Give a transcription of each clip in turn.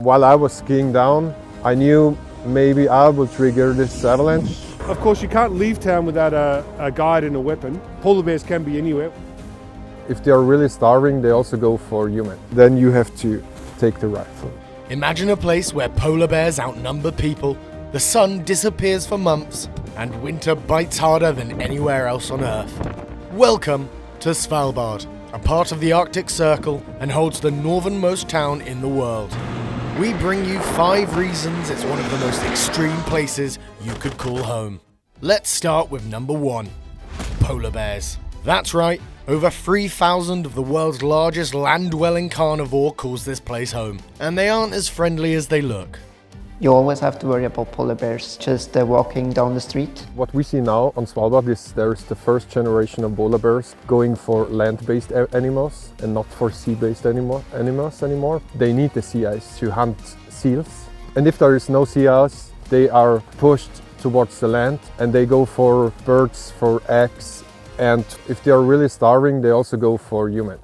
While I was skiing down, I knew maybe I would trigger this avalanche. Of course, you can't leave town without a guide and a weapon. Polar bears can be anywhere. If they are really starving, they also go for human. Then you have to take the rifle. Imagine a place where polar bears outnumber people, the sun disappears for months, and winter bites harder than anywhere else on Earth. Welcome to Svalbard, a part of the Arctic Circle and holds the northernmost town in the world. We bring you 5 reasons it's one of the most extreme places you could call home. Let's start with number 1, polar bears. That's right, over 3,000 of the world's largest land-dwelling carnivore calls this place home, and they aren't as friendly as they look. You always have to worry about polar bears just walking down the street. What we see now on Svalbard is there's the first generation of polar bears going for land-based animals and not for sea-based animals anymore. They need the sea ice to hunt seals. And if there is no sea ice, they are pushed towards the land and they go for birds, for eggs. And if they are really starving, they also go for humans.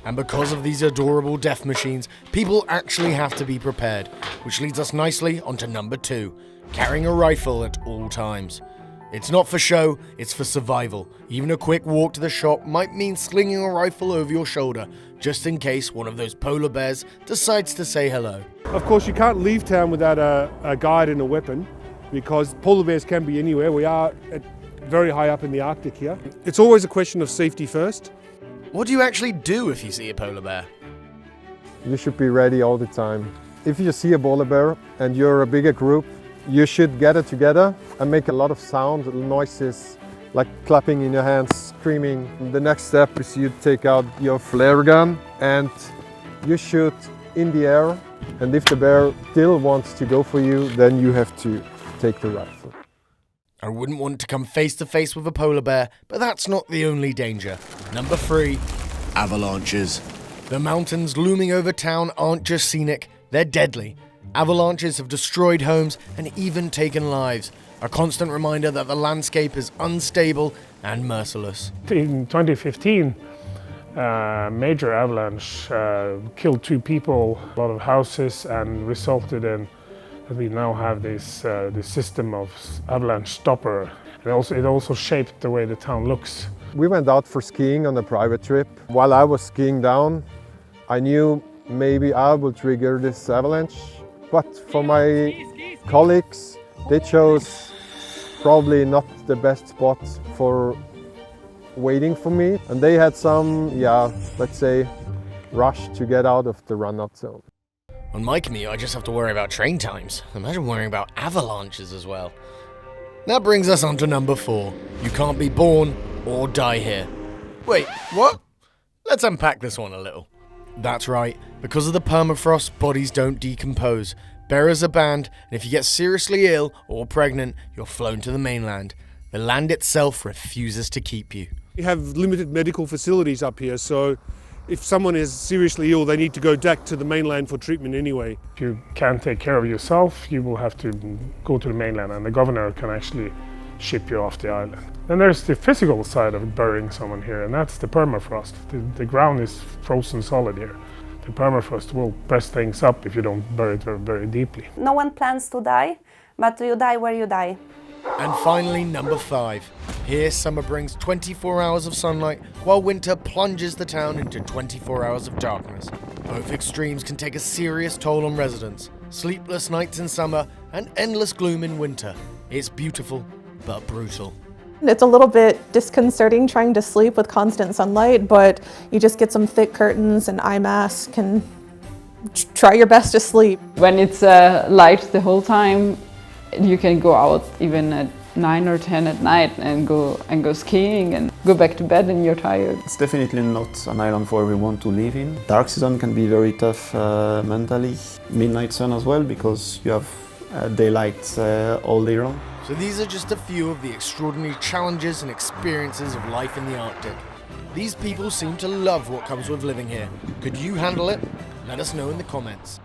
And because of these adorable death machines, people actually have to be prepared, which leads us nicely onto number 2, carrying a rifle at all times. It's not for show, it's for survival. Even a quick walk to the shop might mean slinging a rifle over your shoulder, just in case one of those polar bears decides to say hello. Of course, you can't leave town without a guide and a weapon, because polar bears can be anywhere. We are very high up in the Arctic here. It's always a question of safety first. What do you actually do if you see a polar bear? You should be ready all the time. If you see a polar bear and you're a bigger group, you should gather together and make a lot of sound, noises, like clapping in your hands, screaming. The next step is you take out your flare gun and you shoot in the air. And if the bear still wants to go for you, then you have to take the rifle. I wouldn't want to come face to face with a polar bear, but that's not the only danger. Number 3, avalanches. The mountains looming over town aren't just scenic, they're deadly. Avalanches have destroyed homes and even taken lives. A constant reminder that the landscape is unstable and merciless. In 2015, a major avalanche killed 2 people, a lot of houses, and resulted in we now have this system of avalanche stopper. It also shaped the way the town looks. We went out for skiing on a private trip. While I was skiing down, I knew maybe I would trigger this avalanche. But for my colleagues, they chose probably not the best spot for waiting for me. And they had some, let's say, rush to get out of the run-out zone. On my commute, I just have to worry about train times. Imagine worrying about avalanches as well. That brings us on to number 4. You can't be born or die here. Wait, what? Let's unpack this one a little. That's right, because of the permafrost, bodies don't decompose. Burials are banned, and if you get seriously ill or pregnant, you're flown to the mainland. The land itself refuses to keep you. We have limited medical facilities up here, so if someone is seriously ill, they need to go back to the mainland for treatment anyway. If you can't take care of yourself, you will have to go to the mainland, and the governor can actually ship you off the island. Then there's the physical side of burying someone here, and that's the permafrost. The ground is frozen solid here. The permafrost will press things up if you don't bury it very, very deeply. No one plans to die, but you die where you die. And finally, number 5. Here, summer brings 24 hours of sunlight, while winter plunges the town into 24 hours of darkness. Both extremes can take a serious toll on residents. Sleepless nights in summer and endless gloom in winter. It's beautiful, but brutal. It's a little bit disconcerting trying to sleep with constant sunlight, but you just get some thick curtains and eye mask and try your best to sleep. When it's light the whole time, you can go out even at 9 or 10 at night and go skiing and go back to bed and you're tired. It's definitely not an island for everyone to live in. Dark season can be very tough mentally. Midnight sun as well, because you have daylight all day long. So these are just a few of the extraordinary challenges and experiences of life in the Arctic. These people seem to love what comes with living here. Could you handle it? Let us know in the comments.